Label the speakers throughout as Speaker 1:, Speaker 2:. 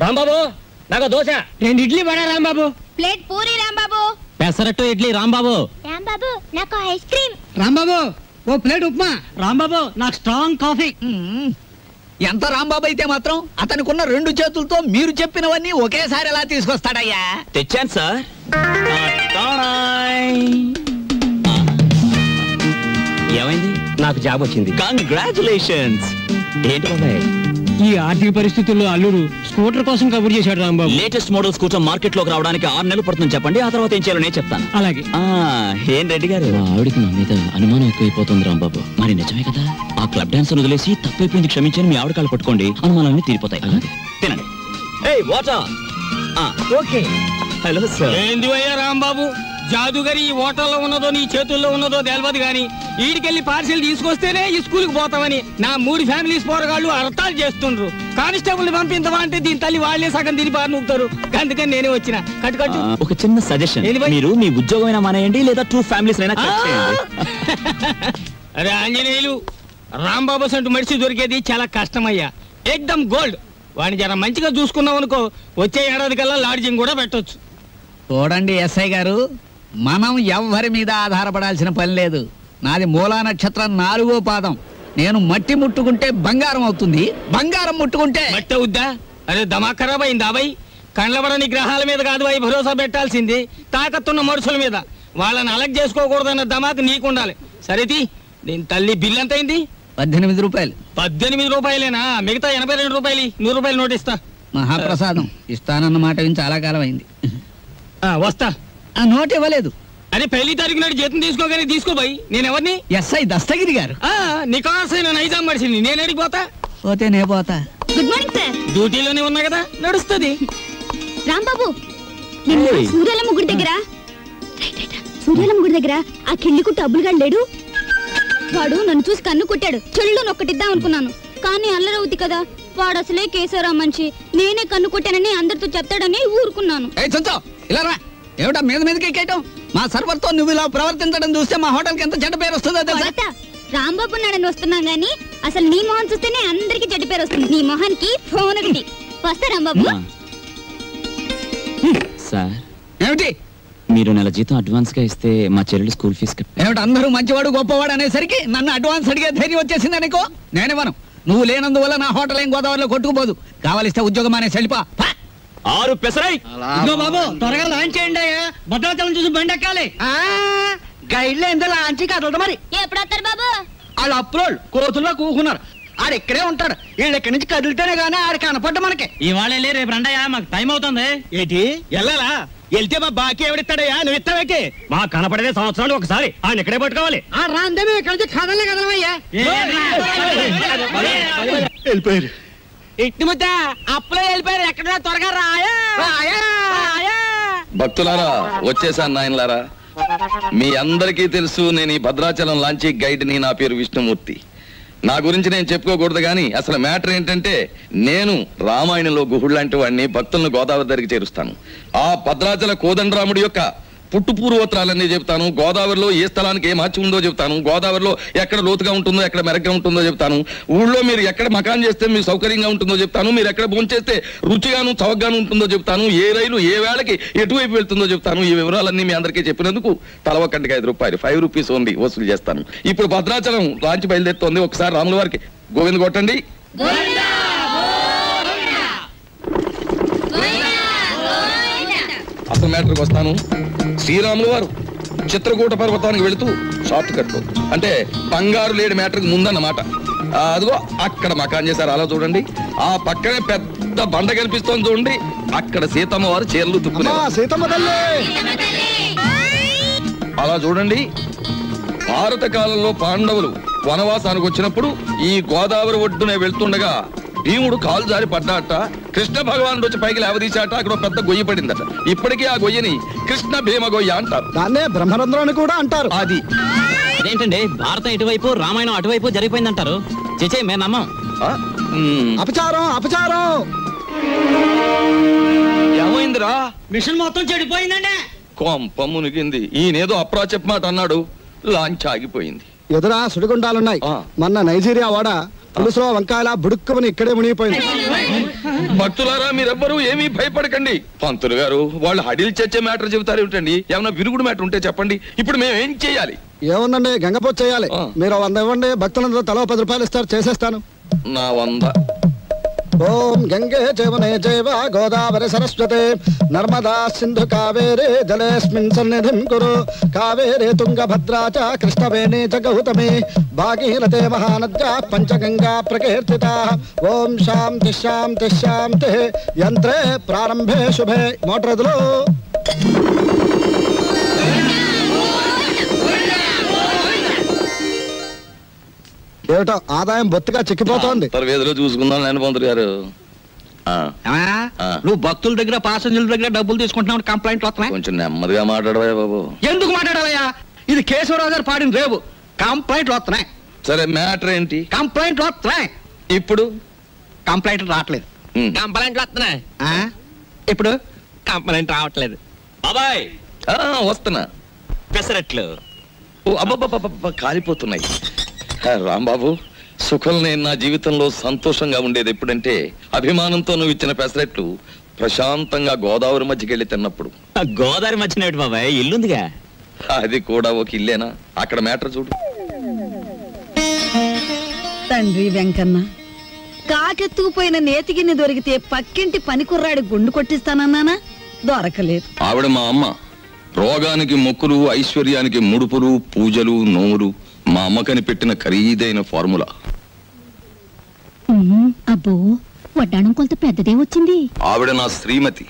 Speaker 1: రాంబాబు నాకు దోశ, 2 ఇడ్లీ వడ రాంబాబు,
Speaker 2: ప్లేట్ పూరి రాంబాబు,
Speaker 1: పెసరట్టు ఇడ్లీ రాంబాబు,
Speaker 2: రాంబాబు నాకు ice cream,
Speaker 1: Rambabu ఓ plate upma, Rambabu నాకు స్ట్రాంగ్ కాఫీ.
Speaker 3: ఎంత రాంబాబు అయితే మాత్రం అతనికున్న 2 చేతులతో మీరు చెప్పినవన్నీ ఒకేసారి ఎలా తీసుకొస్తాడయ్యా?
Speaker 4: తెచ్చాను సార్. ఏమైంది?
Speaker 1: నాకు జాబ్ వచ్చింది.
Speaker 4: కంగ్రాచులేషన్స్. ఏంటి బాబాయ్,
Speaker 1: ఈ ఆర్థిక పరిస్థితుల్లో అల్లుడు స్కూటర్ కోసం కబుర్ చేశాడు Rambabu.
Speaker 4: Latest model scooter market లోకి రావడానికి 6 నెలలు పడుతుంది చెప్పండి, ఆ తర్వాత ఏం చేయాలో నేను చెప్తాను.
Speaker 1: అలాగే.
Speaker 4: ఏం రెడ్డి గారు, ఆవిడికి నా మీద అనుమానం ఎక్కువైపోతుంది రాంబాబు. మరి నిజమే కదా, ఆ క్లబ్ డాన్స్ వదిలేసి తప్పైపోయింది క్షమించని మీ ఆవిడ కాళ్ళు పట్టుకోండి, అనుమానాన్ని తీరిపోతాయి. తినండి. ఏయ్ వాటర్.
Speaker 1: ఓకే.
Speaker 4: Hello sir.
Speaker 1: ఏంది అయ్యా రాంబాబు, జాదుగరి ఈ హోటల్లో ఉన్నదో నీ చేతుల్లో ఉన్నదో తెలియదు గాని ఈడికెళ్ళి పార్సిల్ తీసుకొస్తేనే ఈ స్కూల్కి పోతామని నా 3 ఫ్యామిలీస్ పోరగాళ్ళు అర్థాలు చేస్తుండ్రు. కానిస్టేబుల్ పంపించవా అంటే దీని తల్లి వాళ్లే సగం తిని బారి నూపుతారు. అందుకని నేనే వచ్చిన. కట్టు
Speaker 4: ఒక చిన్న సజెషన్, మీరు మీ ఉద్యోగమైనా మానేయండి లేదా 2 ఫ్యామిలీస్ అయినా కట్ చేయండి.
Speaker 1: అరే ఆంజనేయులు, రాంబాబు సంటూ మనిషి దొరికేది చాలా కష్టమయ్యా. ఏకదమ్ గోల్డ్. వాడిని జర మంచిగా చూసుకున్నాం అనుకో, వచ్చే ఏడాది కల్లా లాడ్జింగ్ కూడా పెట్టొచ్చు.
Speaker 3: చూడండి ఎస్ఐ గారు, మనం ఎవ్వరి మీద ఆధారపడాల్సిన పని లేదు. నాది మూలా నక్షత్రం 4వ పాదం. నేను మట్టి ముట్టుకుంటే బంగారం అవుతుంది, బంగారం ముట్టుకుంటే
Speaker 1: మట్టి అవుద్దా? అరే దమా ఖరాబ్ అయింది అబ్బాయి. కండ్లబడని గ్రహాల మీద కాదు అవి భరోసా పెట్టాల్సింది, తాకత్తున్న మనుషుల మీద. వాళ్ళని అలగ్ చేసుకోకూడదన్న దమాకు నీకుండాలి. సరేది, దీని తల్లి బిల్ ఎంత అయింది?
Speaker 3: 18 రూపాయలు.
Speaker 1: 18 రూపాయలేనా? మిగతా 82 రూపాయలు. 100 రూపాయలు నోటిస్తా.
Speaker 3: మహాప్రసాదం ఇస్తానన్న మాట విని చాలా కాలం అయింది.
Speaker 1: వస్తా.
Speaker 3: ఆ నోట్ ఇవ్వలేదు.
Speaker 1: అరే 1 తారీఖు నాడు జీతం తీసుకోగానే తీసుకోబోయి. నేనెవరిని?
Speaker 3: ఎస్ఐ దస్తగిరి గారు.
Speaker 1: నికాసైన నైజాం మనిషిని. నేను అడిగిపోతా.
Speaker 3: పోతే నే పోతా.
Speaker 2: Good morning sir.
Speaker 1: డ్యూటీలోనే ఉన్నా కదా, నడుస్తుంది.
Speaker 2: రాంబాబు, నిన్న సూర్యాలమ్మ గుడి దగ్గర ఆ కిళ్ళి కుట్టు అబ్బులుగా లేడు. వాడు నన్ను చూసి కన్ను కొట్టాడు. చెల్లు నొక్కటిద్దాం అనుకున్నాను, కానీ అల్లరవుద్ది కదా. వాడు అసలే కేసరా మనిషి. నేనే కన్ను కొట్టానని అందరితో చెప్తాడని ఊరుకున్నాను.
Speaker 3: ఏమిటా మీద మీదకి ఎక్కేయటం? మా సర్వర్తో నువ్వు ఇలా ప్రవర్తించడం చూస్తే మా హోటల్కి ఎంత చెడ్డ పేరు వస్తుందో తెలుసా?
Speaker 2: రాంబాబు నాడని వస్తున్నాం గానీ అసలు నీ మొహం చూస్తేనే అందరికి చెడ్డ పేరు వస్తుంది. నీ మొహానికి ఫోన్ ఒకటి. వస్తా రాంబాబు.
Speaker 4: సార్
Speaker 3: ఏమిటి?
Speaker 4: మీరు నెల జీతం అడ్వాన్స్ గా ఇస్తే మా చెల్లెలు స్కూల్ ఫీజు
Speaker 3: ఏమిటి? అందరూ మంచివాడు గొప్పవాడు అనేసరికి నన్ను అడ్వాన్స్ అడిగే ధైర్యం వచ్చేసింది అనుకో. నేనేమను, నువ్వు లేనందువల్ల నా హోటల్ ఏం గోదావరిలో కొట్టుకుపోదు. కావాలిస్తే ఉద్యోగం అనేసి వెళ్ళిపో.
Speaker 4: 6 పెసరై.
Speaker 1: బాబు త్వరగా లాంచ్ చేయండి. భద్రాచలం చూసి బండి ఎక్కాలి.
Speaker 3: గైడ్లో ఎంత లాంచి కదలదు. మరి
Speaker 2: ఎప్పుడు వస్తారు బాబు?
Speaker 3: వాళ్ళు అప్రోళ్ళు కోతుల్లో కూకున్నారు. ఆడు ఇక్కడే ఉంటాడు. వీళ్ళు ఇక్కడి నుంచి కదిలితేనే గానీ ఆడు కనపడ్డ మనకి.
Speaker 1: ఇవాళ వెళ్ళి రేపు రండయ్యా, మాకు టైం అవుతుంది. ఏంటి వెళ్ళాలా? వెళ్తే మా బాకీ ఎవడిస్తాడయ్యా? నువ్వు ఇస్తావేకి? మా కనపడేదే సంవత్సరాలు ఒకసారి. ఆయన ఇక్కడే పట్టుకోవాలి. రాందే మేము ఇక్కడ నుంచి కదలే కదలమయ్యా.
Speaker 3: వెళ్ళిపోయారు.
Speaker 1: ఇట్టి ముద్ద అప్పులే వెళ్ళిపోయారు. ఎక్కడ త్వరగా రాయా.
Speaker 5: భక్తులారా, వచ్చేసాను నాయనలారా. మీ అందరికీ తెలుసు, నేను ఈ భద్రాచలం లాంచీ గైడ్ని. నా పేరు విష్ణుమూర్తి. నా గురించి నేను చెప్పుకోకూడదు కానీ అసలు మ్యాటర్ ఏంటంటే, నేను రామాయణంలో గుహుడు లాంటి వాడిని. భక్తులను గోదావరి దగ్గరికి చేరుస్తాను. ఆ భద్రాచల కోదండరాముడి యొక్క పుట్టు పూర్వోత్తరాలన్నీ చెప్తాను. గోదావరిలో ఏ స్థలానికి ఏ మార్చి ఉందో చెప్తాను. గోదావరిలో ఎక్కడ లోతుగా ఉంటుందో, ఎక్కడ మెరగ్గా ఉంటుందో చెప్తాను. ఊళ్ళో మీరు ఎక్కడ మకాన్ చేస్తే మీకు సౌకర్యంగా ఉంటుందో చెప్తాను. మీరు ఎక్కడ భోంచేస్తే రుచిగాను చౌకగాను ఉంటుందో చెప్తాను. ఏ రైలు ఏ వేళకి ఎటువైపు వెళ్తుందో చెప్తాను. ఈ వివరాలన్నీ మీ అందరికీ చెప్పినందుకు తల ఒక్కటికి 5 రూపాయలు, 5 రూపీస్ ఓన్లీ వసూలు చేస్తాను. ఇప్పుడు భద్రాచలం లాంచి బయలుదేరుతోంది. ఒకసారి రాముల వారికి గోవింద కొట్టండి. అసలు మ్యాటర్కి వస్తాను. శ్రీరాములు వారు చిత్రకూట పర్వతానికి వెళుతూ షార్ట్ కట్ లో, అంటే బంగారు లేడి మ్యాటర్కి ముందన్నమాట. అదిగో అక్కడ మకాన్ చేశారు. అలా చూడండి. ఆ పక్కనే పెద్ద బండ కనిపిస్తోంది చూడండి. అక్కడ సీతమ్మ వారు చీరలు తుక్కున్నారు. అలా చూడండి. భారత కాలంలో పాండవులు వనవాసానికి వచ్చినప్పుడు ఈ గోదావరి ఒడ్డునే వెళ్తుండగా భీముడు కాలు జారి పడ్డాట. కృష్ణ భగవానుడు వచ్చి పైకి లేవదీశాట. అక్కడ పెద్ద గొయ్యి పడిందట. ఇప్పటికీ ఆ గొయ్యని కృష్ణ భీమ గొయ్య అంటారు. దాన్నే బ్రహ్మరంధ్రం అని కూడా అంటారు. అది
Speaker 4: అదేంటండి, భారతం ఇటువైపు రామాయణం అటువైపు జరిగిపోయిందంటారు. చేచే మేము నమ్మం.
Speaker 5: అపచారం అపచారం. ఏమైందిరా?
Speaker 1: మిషన్ మొత్తం చెడిపోయిందండి.
Speaker 5: కొంప మునిగింది. ఈయనేదో అప్రా చెప్ప మాట అన్నాడు. లాంచ్ ఆగిపోయింది.
Speaker 6: ఎదురా సుడిగుండాలున్నాయి. మొన్న నైజీరియా వాడ పులుసులో వంకాయలా బుడుక్కుమని ఇక్కడే మునిగిపోయింది.
Speaker 5: భక్తులారా మీరెవ్వరూ ఏమీ భయపడకండి. పంతులు గారు వాళ్ళు హడిల్ చచ్చే మ్యాటర్ చెబుతారు ఏమిటండి? ఏమన్నా విరుగుడు మ్యాటర్ ఉంటే చెప్పండి. ఇప్పుడు మేము ఏం చేయాలి?
Speaker 6: ఏముందండి, గంగపోతు చేయాలి. మీరు 100 ఇవ్వండి, భక్తులందరూ తలో 10 రూపాయలు ఇస్తారు, చేసేస్తాను.
Speaker 5: నా 100.
Speaker 6: ఓం గంగే జవనే జైవ గోదావరి సరస్వతే నర్మదా సింధు కావేరే జలేస్మిన్ సన్నిధిం కురు కావేరే తుంగభద్రా చ కృష్ణవేణి చ గౌతమి భాగీరథే మహానద్యా పంచగంగా ప్రకీర్తితా. ఓం శాంతి శాంతి శాంతి. యంత్రే ప్రారంభే శుభే. మోటరదులు ఏమిటో ఆదాయం బొత్తిగా చిక్కిపోతోంది.
Speaker 5: వేదిలో చూసుకుందాం నేను పంతులు గారు.
Speaker 3: నువ్వు భక్తుల దగ్గర పాసెంజర్ల దగ్గర డబ్బులు తీసుకుంటున్నావు, కంప్లైంట్లు వస్తున్నాయి.
Speaker 5: కొంచెం నెమ్మదిగా మాట్లాడవా బాబు.
Speaker 3: ఎందుకు మాట్లాడాలయ్యా? ఇది కేశవరావు గారు పాడిన రేవు. కంప్లైంట్లు వస్తున్నాయి.
Speaker 5: సరే మ్యాటర్ ఏంటి?
Speaker 3: కంప్లైంట్లు వస్తున్నాయి.
Speaker 5: ఇప్పుడు
Speaker 3: కంప్లైంట్లు రావట్లేదు.
Speaker 1: కంప్లైంట్లు వస్తున్నాయి.
Speaker 3: ఇప్పుడు
Speaker 1: కంప్లైంట్ రావట్లేదు.
Speaker 4: బాబాయ్
Speaker 5: వస్తున్నా.
Speaker 4: పెసరట్లు.
Speaker 5: ఓ అబ్బబ్బబ్బ కాలిపోతున్నాయి. రాంబాబు, సుఖం నేను నా జీవితంలో సంతోషంగా ఉండేది ఎప్పుడంటే అభిమానంతో నువ్వు ఇచ్చిన పెసరట్లు ప్రశాంతంగా గోదావరి మధ్యకి వెళ్ళి తిన్నప్పుడు.
Speaker 4: గోదావరి మధ్యన బాబాయ్ ఇల్లుందిగా.
Speaker 5: అది కూడా ఒక ఇల్లేనా? అక్కడ మ్యాటర్ చూడు.
Speaker 7: తండ్రి వెంకన్న, కాకెత్తుకుపోయిన నేతిగిన్ని దొరికితే పక్కింటి పనికుర్రాడి గుండు కొట్టిస్తానన్నానా? దొరకలేదు.
Speaker 5: ఆవిడ మా అమ్మ. రోగానికి మొక్కులు, ఐశ్వర్యానికి ముడుపులు, పూజలు, నోములు మా అమ్మకని పెట్టిన ఖరీదైన ఫార్ములా.
Speaker 2: అబ్బో, వడ్డాణం కొంత పెద్దదే వచ్చింది.
Speaker 5: ఆవిడ నా శ్రీమతి,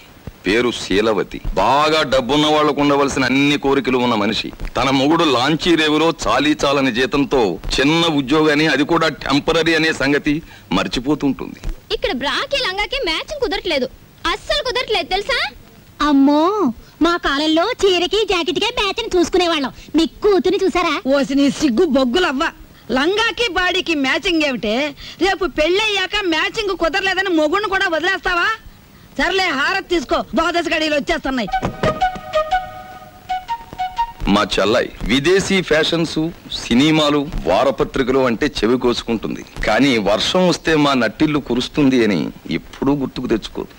Speaker 5: పేరు శీలవతి. బాగా డబ్బున్న వాళ్లకు ఉండవలసిన అన్ని కోరికలు ఉన్న మనిషి. తన మొగుడు లాంచీ రేవులో చాలీ చాలని జీతంతో చిన్న ఉద్యోగాన్ని, అది కూడా టెంపరరీ అనే సంగతి మర్చిపోతుంటుంది.
Speaker 2: ఇక్కడ బ్రాకి లంగాకి మ్యాచింగ్ కుదరట్లేదు, అస్సలు కుదరట్లేదు తెలుసా? అమ్మో, మా కాలంలో చీరకి జాకెట్కే మ్యాచింగ్ చూసుకునేవాళ్ళం. మీ కూతుని చూసారా?
Speaker 7: ఓసి నీ సిగ్గు బొగ్గులవ్వ. లంగాకి బాడీకి మ్యాచింగ్ ఏమిటే? రేపు పెళ్ళయ్యాక మ్యాచింగ్ కుదరలేదని మొగుడిని కూడా వదిలేస్తావా? సర్లే, హారతి తీసుకో, ద్వాదశ గడియలు వచ్చేస్తున్నాయి.
Speaker 5: మా చెల్లాయి విదేశీ ఫ్యాషన్స్, సినిమాలు, వారపత్రికలు అంటే చెవి కోసుకుంటుంది. కానీ వర్షం వస్తే మా నట్టిల్లు కురుస్తుంది అని ఎప్పుడూ గుర్తుకు తెచ్చుకోదు.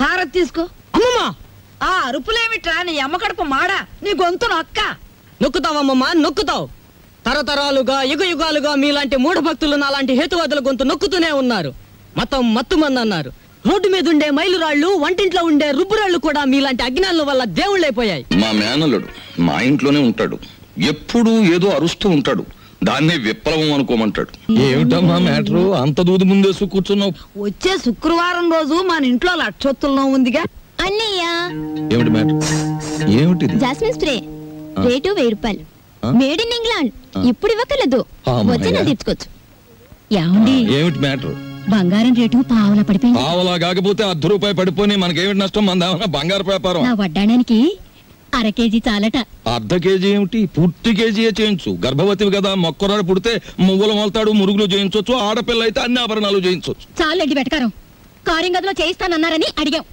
Speaker 7: హారతి తీసుకో.
Speaker 1: అమ్మమ్మా,
Speaker 7: ఆ అరుపులేమిట్రా? నీ అమ్మ కడుపు మాడా, నీ గొంతు నొక్క.
Speaker 1: నొక్కుతావమ్మమ్మా, నొక్కుతావు. తరతరాలుగా యుగాలుగా మీలాంటి మూఢ భక్తులు నాలాంటి హేతువాదుల గొంతు నొక్కుతూనే ఉన్నారు. మతం మత్తుమంది అన్నారు. రోడ్డు మీద ఉండే మైలురాళ్లు, వంటింట్లో ఉండే రుబ్బురాళ్లు కూడా మీలాంటి అజ్ఞానుల వల్ల దేవుళ్ళైపోయాయి.
Speaker 5: మా మేనల్లుడు మా ఇంట్లోనే ఉంటాడు. ఎప్పుడూ ఏదో అరుస్తూ ఉంటాడు. దాన్నే విప్లవం అనుకోమంటాడు. ఏమిటమ్మా మ్యాటరు? అంత దూది ముందేసు కూర్చున్నావు.
Speaker 7: వచ్చే శుక్రవారం రోజు మన ఇంట్లో లక్షొత్తుల్లో ఉందిగా.
Speaker 2: అన్నయ్య,
Speaker 5: ఏమిటి మ్యాటర్? ఏమిటిది?
Speaker 2: జాస్మిన్ స్ప్రే రేటు 1000 రూపాయలు. Made in England. ఇప్పుడు ఇవ్వకలేదు, వచ్చి తెచ్చుకోవచ్చు. ఏమండి,
Speaker 5: ఏమిటి మ్యాటర్?
Speaker 2: బంగారం రేటు పావలా పడిపోయింది.
Speaker 5: పావలా కాకపోతే ₹10 పడిపోయి మనకేమిటి నష్టం? మన బంగారు వ్యాపారం.
Speaker 2: నా వడ్డాడానికి 1/2 కేజీ చాలట.
Speaker 5: ½ కేజీ ఏమిటి? పూర్తి కేజీయే చేయించు. గర్భవతివి కదా, మొక్కరాడు పుడితే మువ్వలు మొలతాడు, మురుగులు చేయించవచ్చు. ఆడపిల్ల అయితే అన్ని ఆభరణాలు చేయించవచ్చు.
Speaker 2: చాలండి వెటకారం. కారింగదిలో చేయిస్తానన్నారని అడిగాం.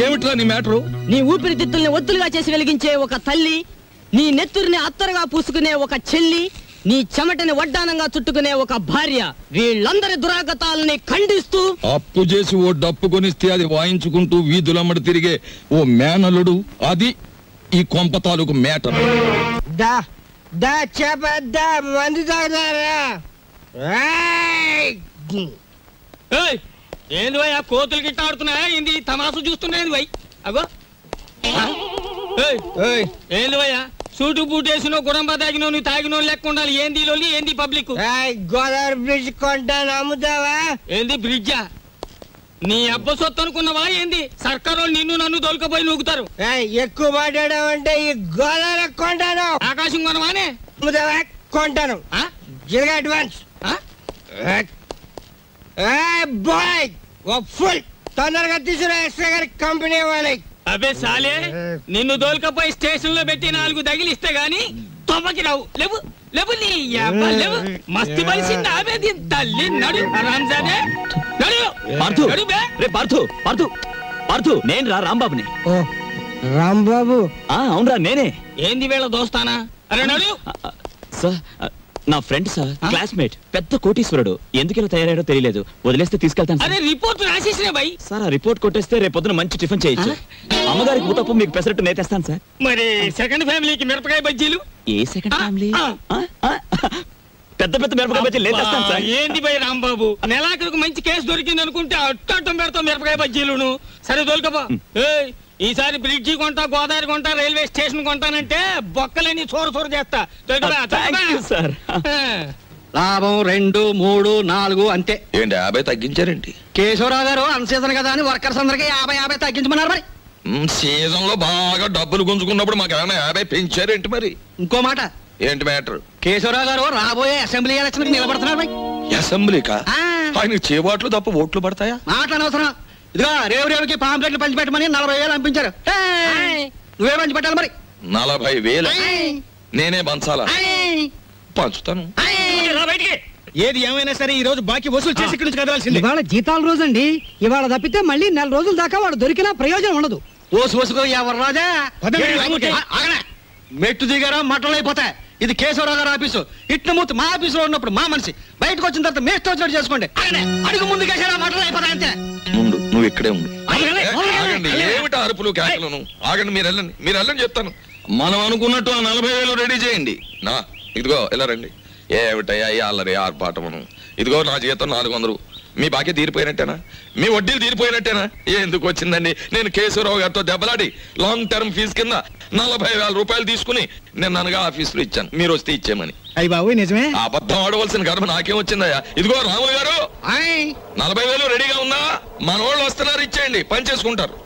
Speaker 5: ఏమిట్రా నీ మ్యాటరు?
Speaker 1: నీ ఊపిరితిత్తుల్ని ఒత్తులుగా చేసి వెలిగించే ఒక తల్లి, నీ నెత్తురిని అత్తరుగా పూసుకునే ఒక చెల్లి, నీ చెమటని వడ్డానంగా చుట్టుకునే ఒక భార్య, వీళ్ళందరి దురాగతాలని ఖండిస్తూ
Speaker 5: అప్పు చేసి ఓ డప్పు కొనిస్తే అది వాయించుకుంటూ వీధులమ్మడి తిరిగే ఓ మేనలుడు, అది ఈ కొంప తాలూకు మ్యాటర్.
Speaker 1: ఏంది భయ్, ఆ కోతులు గిట్ట ఆడుతున్నాయా? ఏంది తమాసు చూస్తున్నాయి భయ్? అగో ఏంది భయ్యా, సూటు బూటేసినో గుడంబ తాగినో నువ్వు తాగినో లెక్క ఉండాలి. ఏంది లోలి, ఏంది పబ్లిక్?
Speaker 8: గోదావరి బ్రిడ్జ్ కొంటాను, అమ్ముతావా?
Speaker 1: ఏంది బ్రిడ్జా? నీ అబ్బ సొత్తు అనుకున్నావా ఏంది? సర్కారు నిన్ను నన్ను దొలకపోయి నూగుతారు.
Speaker 8: ఎక్కువ మాట్లాడావంటే ఈ గోదావరి కొంటాను.
Speaker 1: ఆకాశం కొనవానే?
Speaker 8: అమ్ముతావా? కొంటాను. జిరగా అడ్వాన్స్. బాయ్ ఫుల్ తొందరగా తీసుకురా, ఎక్స్ట్రా గారి కంపెనీ వాళ్ళకి.
Speaker 1: అబే సాలే, నిన్ను దోల్కపోయి స్టేషన్ లో పెట్టి 4 తగిలిస్తే గాని తొమ్మకి రావు. లేవు లేవు, నీ అబ్బ లేవు. మస్తు బలిసింది ఆమె తల్లి. నడు రాంజానే, నడు
Speaker 4: పార్థు.
Speaker 1: నడు బే.
Speaker 4: రే పార్థు, పార్థు, పార్థు, నేను రా రాంబాబుని.
Speaker 8: రాంబాబు.
Speaker 4: అవునరా నేనే.
Speaker 1: ఏంది వీళ్ళ దోస్తానా? అరే నడు.
Speaker 4: సార్ నా ఫ్రెండ్ సార్, క్లాస్మేట్, పెద్ద కోటీశ్వరుడు. ఎందుకు ఇలా తయారయ్యాడో తెలియలేదు. వదిలేస్తే తీసుకెళ్తాను.
Speaker 1: అరే రిపోర్ట్ రాసేసిన బై.
Speaker 4: సార్ ఆ రిపోర్ట్ కొట్టేస్తే రేపు పొద్దున మంచి టిఫిన్ చేయొచ్చు. అమ్మగారికి ఊతప్పు, మీకు పెసరట్టు నేతేస్తాను సార్.
Speaker 1: మరి సెకండ్ ఫ్యామిలీకి మిరపకాయ బజ్జీలు?
Speaker 4: ఏ సెకండ్ ఫ్యామిలీ? పెద్ద పెద్ద మిరపకాయ బజ్జీలు నేతేస్తాను సార్.
Speaker 1: ఏంది బై రాంబాబు, నెలాఖరుకు మంచి కేసు దొరికింది అనుకుంటే అట్టం పెడతాం మిరపకాయ బజ్జీలును. సరే దొరకబా. ఈసారి బ్రిడ్జి కొంటా, గోదావరి కొంటా, రైల్వే స్టేషన్ కొంటానంటే బొక్కలని చోరు చేస్తా.
Speaker 4: సార్
Speaker 6: లాభం 2, 3, 4 అంతే.
Speaker 5: ఏంటి 50 తగ్గించారేంటి?
Speaker 6: కేశవరావు గారు అన్సీజన్ కదా అని వర్కర్స్ అందరికి 50 తగ్గించమన్నారు. మరి
Speaker 5: సీజన్ లో బాగా డబ్బులు గుంజుకున్నప్పుడు మాకు ఏమైనా 50 పెంచారేంటి? మరి
Speaker 6: ఇంకో మాట.
Speaker 5: ఏంటి మ్యాటర్?
Speaker 6: కేశవరావు గారు రాబోయే అసెంబ్లీ ఎలక్షన్ నిలబడుతున్నారు.
Speaker 5: అసెంబ్లీకా? ఆయనకి చేబాట్లు తప్ప ఓట్లు పడతాయా?
Speaker 6: మాట్లాడనవసరం. ఇదిగో రేవుకి పాంప్లెట్లు పంచిపెట్టమని 40,000 పంపించారు. నువ్వే పంచి పెట్టాలి. మరి
Speaker 5: 40,000 నేనే పంచాలా? పంచుతాను.
Speaker 1: ఏది ఏమైనా సరే ఈ రోజు బాకీ వసూలు చేసి ఇక్కడి నుంచి కదలాల్సింది.
Speaker 8: ఇవాళ జీతాల రోజు అండి. ఇవాళ తప్పితే మళ్ళీ 4 రోజుల దాకా వాడు దొరికినా ప్రయోజనం ఉండదు.
Speaker 6: ఓసుకో ఎవరు రాజా. మెట్టు దిగారా మటలు అయిపోతాయి. ఇది కేశవరావు గారు ఆఫీసు. ఇట్నమూర్తి మా ఆఫీసులో ఉన్నప్పుడు మా మనిషి. బయటకు వచ్చిన తర్వాత మేస్తో వచ్చినట్టు చేసుకోండి. అడుగు ముందు కేసారా మటలు అయిపోతాయి అంతే.
Speaker 5: ముందు నువ్వు ఇక్కడే ఉండు. ఆగండి, ఏమిటి అరుపులు కేకలను? ఆగండి, మీరు వెళ్ళండి చెప్తాను. మనం అనుకున్నట్టు ఆ 40,000 రెడీ చేయండి. నా ఇదిగో ఎలా రండి. ఏమిటయ్యా ఈ అల్లరి ఆర్పాటమును? ఇదిగో నా జీతం 400. మీ బాకీ తీరిపోయినట్టేనా? మీ వడ్డీలు తీరిపోయినట్టేనా? ఎందుకు వచ్చిందండి? నేను కేశవరావు గారితో దెబ్బలాడి లాంగ్ టర్మ్ ఫీజు కింద 40,000 రూపాయలు తీసుకుని నేను అనగా ఆఫీసులో ఇచ్చాను. మీరు వస్తే ఇచ్చేమని.
Speaker 8: అయ్యి బాబు నిజమే.
Speaker 5: అబద్ధం ఆడవలసిన కర్మ నాకేం వచ్చిందయ్యా? ఇదిగో రాములు గారు 40,000 రెడీగా ఉందా? మన వాళ్ళు వస్తున్నారు, ఇచ్చేయండి, పని చేసుకుంటారు.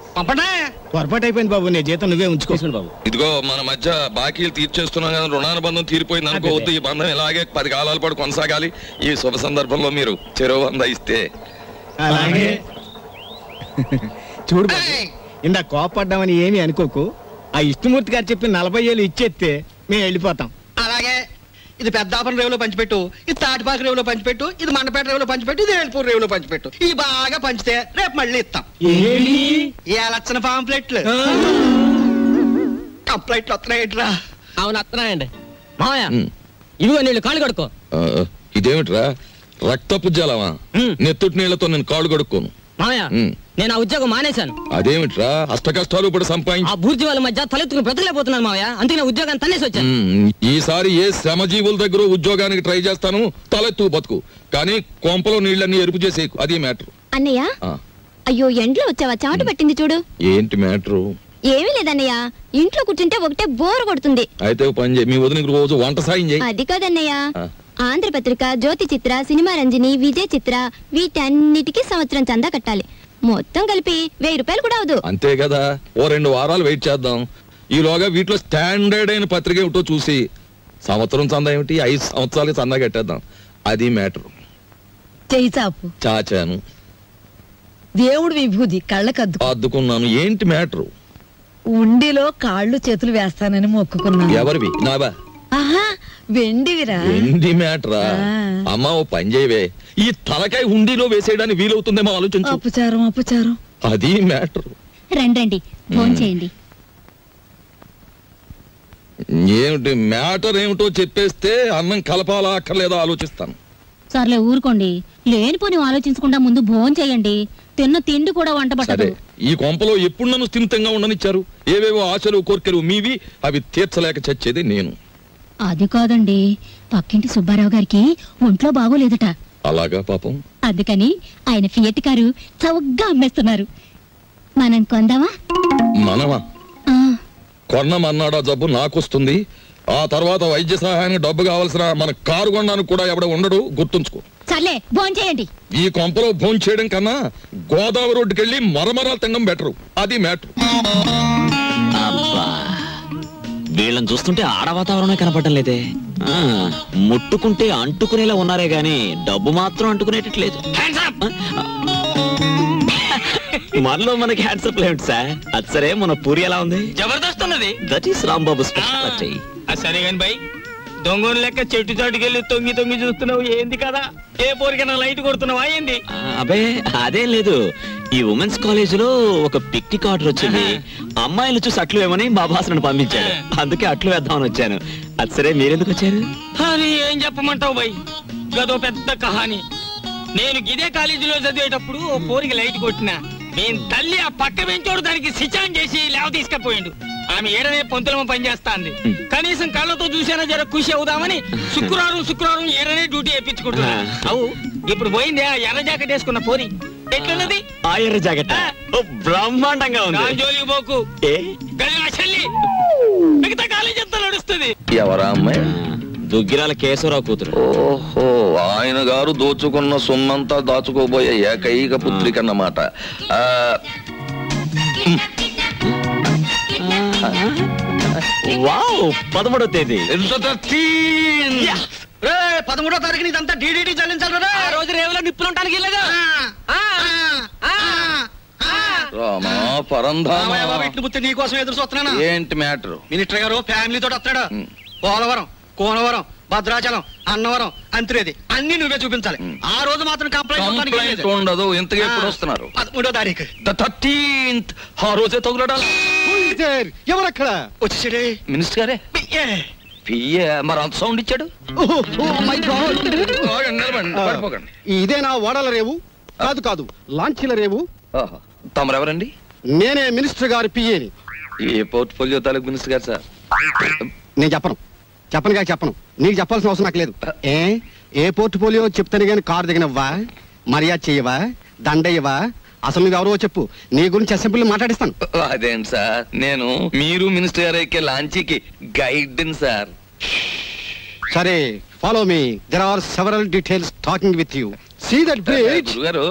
Speaker 8: పొరపాటు అయిపోయింది బాబు. నీ జీతం నువ్వే ఉంచుకోవాలి బాబు.
Speaker 5: ఇదిగో మన మధ్య బాకీలు తీర్చేస్తున్నాం కదా, రుణానుబంధం తీరిపోయింది అనుకోవద్దు. ఈ బంధం ఇలాగే 10 కాలాల పాటు కొనసాగాలి. ఈ శుభ సందర్భంలో మీరు చెరువు 100 ఇస్తే.
Speaker 8: అలాగే చూడు బాబు, ఇందా కోపడ్డామని ఏమీ అనుకోకు. ఆ ఇష్టమూర్తి గారు చెప్పి 40,000 ఇచ్చేస్తే మేము వెళ్ళిపోతాం.
Speaker 6: అలాగే. ఇది పెద్దాపురం రేవులో పంచిపెట్టు, ఇది తాటిపాక రేవులో పంచిపెట్టు, ఇది మండపేట రేవులో పంచిపెట్టు, ఇది ఏల్పూర్ రేవులో పంచిపెట్టు. ఈ బాగా పంచితే రేపు మళ్ళీ ఇస్తాం. ఏ లక్షణ పాంప్లెట్లు కంప్లైంట్లు వస్తున్నాయిట్రా.
Speaker 1: అవును వస్తున్నాయండి. మావయ్య ఇదిగో నీళ్ళు కాళ్ళు కడుక్కో.
Speaker 5: ఇదేమిట్రా రక్తపు జలమా? నెత్తుటి నీళ్లతో నేను కాళ్ళు కడుక్కోను.
Speaker 1: మావయ్య నేను ఆ ఉద్యోగం మానేశాను.
Speaker 5: అదేమిట్రా అష్ట కష్టాలు ఇప్పుడు సంపాదించి
Speaker 1: ఆ బూర్జీ వాళ్ళ మధ్య తలెత్తుకుని బ్రతకలేకపోతున్నాను మావయ్య. అందుకే నా ఉద్యోగాన్ని తన్నేసి వచ్చాను.
Speaker 5: ఈసారి ఏ శ్రమజీవుల దగ్గర ఉద్యోగానికి ట్రై చేస్తాను. తలెత్తు బతుకు, కానీ కొంపలో నీళ్ళన్నీ ఎరుపు చేసే అది మ్యాటర్.
Speaker 2: అన్నయ్య అయ్యో ఎండ్లో వచ్చావా? చాటు పట్టింది చూడు.
Speaker 5: ఏంటి మ్యాటరు?
Speaker 2: ఏమీ లేదన్నయ్య, ఇంట్లో కూర్చుంటే ఒకటే బోర్ కొడుతుంది.
Speaker 5: అయితే పని చేయి, మీ వదినకి రోజు వంట సాయం చేయి.
Speaker 2: అది కాదన్నయ్య, ఆంధ్రపత్రిక, జ్యోతి చిత్ర, సినిమా రంజని, విజయ్ చిత్ర వీటన్నిటికీ సంవత్సరం చందా కట్టాలి. మొత్తం కలిపి 1000 రూపాయలు కూడా అవదు.
Speaker 5: అంతే కదా, ఓ 2 వారాలు వెయిట్ చేద్దాం. ఈలోగా వీటిలో స్టాండర్డ్ అయిన పత్రిక ఏమిటో చూసి సంవత్సరం చందా ఏమిటి 5 సంవత్సరాలకి చందా కట్టేద్దాం. అది మ్యాటర్.
Speaker 7: చెయ్యి చాపు.
Speaker 5: చాచాను.
Speaker 7: దేవుడు విభూది కళ్ళకద్దు
Speaker 5: అద్దుకున్నాను. ఏంటి మ్యాటర్?
Speaker 7: ఉండిలో కాళ్ళు చేతులు వేస్తానని మొక్కుకున్నాను.
Speaker 5: ఎవరివి? నావా?
Speaker 7: ఆహా వెండివిరా.
Speaker 5: వెండి మ్యాటరా? అమ్మా ఓ పని చేయవే, ఈ తలకాయ హుండీలో వేసేయడానికి వీలవుతుందేమో ఆలోచించు.
Speaker 7: అపచారం అపచారం.
Speaker 5: అది మ్యాటర్.
Speaker 2: రండి ఫోన్ చేయండి.
Speaker 5: ఏమిటి మ్యాటర్ ఏమిటో చెప్పేస్తే అన్నం కలపాలా అక్కర్లేదా ఆలోచిస్తాను.
Speaker 2: సర్లే ఊరుకోండి, లేనిపోని ఆలోచించకుండా ముందు భోజనం చేయండి. తిన్న తిండి కూడా వంట పట్టదు.
Speaker 5: ఈ కొంపలో ఎప్పుడు నన్ను స్థిమితంగా ఉండనిచ్చారు? ఏవేవో ఆశలు కోరికలు మీవి, అవి తీర్చలేక చచ్చేది నేను.
Speaker 2: అది కాదండి, పక్కింటి సుబ్బారావు గారికి ఒంట్లో బాగోలేదట.
Speaker 5: అలాగా పాపం.
Speaker 2: అందుకని ఆయన ఫియట్ కారు చౌకగా అమ్మేస్తున్నారు. మనం కొందామా?
Speaker 5: మనమా? కొన్నమన్నాడా జబ్బు నాకొస్తుంది. ఆ తర్వాత వైద్య సహాయానికి డబ్బు కావాల్సిన మన కారు కొనడానికి కూడా ఎవడ ఉండడు, గుర్తుంచుకో.
Speaker 2: సర్లే భోజనం చేయండి.
Speaker 5: ఈ కొంపలో భోజనం చేయడం కన్నా గోదావరి రోడ్డుకి వెళ్ళి మరమరాలు తినడం బెటరు. అది మ్యాటర్.
Speaker 4: వీళ్ళని చూస్తుంటే ఆడ వాతావరణమే కనపడటం లేదే. ముట్టుకుంటే అంటుకునేలా ఉన్నారే గాని డబ్బు మాత్రం అంటుకునేటట్లేదు. మనలో మనకి హ్యాండ్సప్ లేదు సార్. అది సరే, మన పూరి ఎలా ఉంది?
Speaker 1: జబర్దస్త్ ఉన్నది.
Speaker 4: That is Rambabu speciality.
Speaker 1: సరే గాని బై, దొంగను లెక్క చెట్టు చాటుకెళ్ళి తొంగి తొంగి చూస్తున్నావు ఏంది కదా? ఏ పోరికైనా లైట్ కొడుతున్నావా ఏంది?
Speaker 4: అబే అదేం లేదు, ఈ ఉమెన్స్ కాలేజ్ లో ఒక పిక్నిక్ ఆర్డర్ వచ్చింది. అమ్మాయిలు చూసి అట్లు వేమని మా బాస్ నన్ను పంపించాడు, అందుకే అట్లు వేద్దామని వచ్చాను. అది సరే, మీరెందుకు వచ్చారు?
Speaker 1: అని ఏం చెప్పమంటావు బై, గదో పెద్ద కహాని. నేను ఇదే కాలేజీలో చదివేటప్పుడు ఓ పోరికి లైట్ కొట్టినా, నేను తల్లి ఆ పక్క పెంచోడు దానికి సిచాన్ చేసి లేవ తీసుకపోయిండు. ఆమె ఏడనే పొంతులమ పనిచేస్తాంది. కనీసం కళ్ళతో చూసేనా జర ఖుషి అవుదామని శుక్రవారం ఏడనే డ్యూటీ వేయించుకుంటున్నా. అవు ఇప్పుడు పోయింది ఆ ఎర్ర జాకెట్ వేసుకున్న పోరి. ఎట్లున్నది
Speaker 4: ఆ ఎర్ర జాకెట్? బ్రహ్మాండంగా ఉంది.
Speaker 1: జోలికి పోకు, మిగతా కాలేజ్ అంతా నడుస్తుంది.
Speaker 5: ఎవరా అమ్మాయి?
Speaker 4: దుగ్గిరాల కేశవరావు కూతురు.
Speaker 5: ఓహో, ఆయన గారు దోచుకున్న సొమ్మంతా దాచుకోబోయే ఏకైక పుత్రిక అన్నమాట.
Speaker 4: వావ్, 13వ తేదీ.
Speaker 6: 13వ తారీఖు ఇదంతా డీడీటీ చెల్లించాలి.
Speaker 1: ఆ రోజు రేవులో నిప్పులు ఉంటానికి వెళ్ళగా
Speaker 5: రామా పరంధామా,
Speaker 6: నీకోసం ఎదురు చూస్తున్నాను.
Speaker 5: ఏంటి మ్యాటర్?
Speaker 6: మినిస్టర్ గారు ఫ్యామిలీ తోటి వస్తాడు. పోలవరం, కోనవరం, భద్రాచలం, అన్నవరం, అంత్రేది అన్ని నువ్వే చూపించాలి. ఆ రోజు మాత్రం
Speaker 5: కంప్లైంట్ ఉండదు. ఇంతగా ఎప్పుడు వస్తున్నారు?
Speaker 6: 13వ తారీఖు.
Speaker 5: 13th. ఆ రోజే తగులడాలి.
Speaker 6: ఎవరక్కడ వచ్చేసాడే?
Speaker 5: మినిస్టర్ గారే. పియ్యే మరి అంత సౌండ్ ఇచ్చాడు. పడిపోకండి.
Speaker 6: ఇదేనా వాడాల రేవు? కాదు కాదు, లాంచీల రేవు.
Speaker 5: తమరెవరండి?
Speaker 6: నేనే మినిస్టర్ గారి పియ్యేని.
Speaker 5: ఏ పోర్ట్ఫోలియో తాలూకు మినిస్టర్ గారు సార్?
Speaker 6: నేను చెప్పను నీకు చెప్పాల్సిన అవసరం నాకు లేదు. ఏ పోర్ట్ఫోలియో చెప్తాను గాని కారు దిగనవ్వా, మర్యాద చెయ్యవా, దండయ్యవా? అసలు నువ్వెవరో చెప్పు, నీ గురించి అసెంబ్లీలో మాట్లాడిస్తాను.
Speaker 5: అదేంటి సార్, నేను మీరు మినిస్టర్ గారు ఎక్కే లాంచీకి గైడ్ సార్.
Speaker 6: సరే, follow me. There are several details talking with you. See that bridge.
Speaker 5: గురుగారు,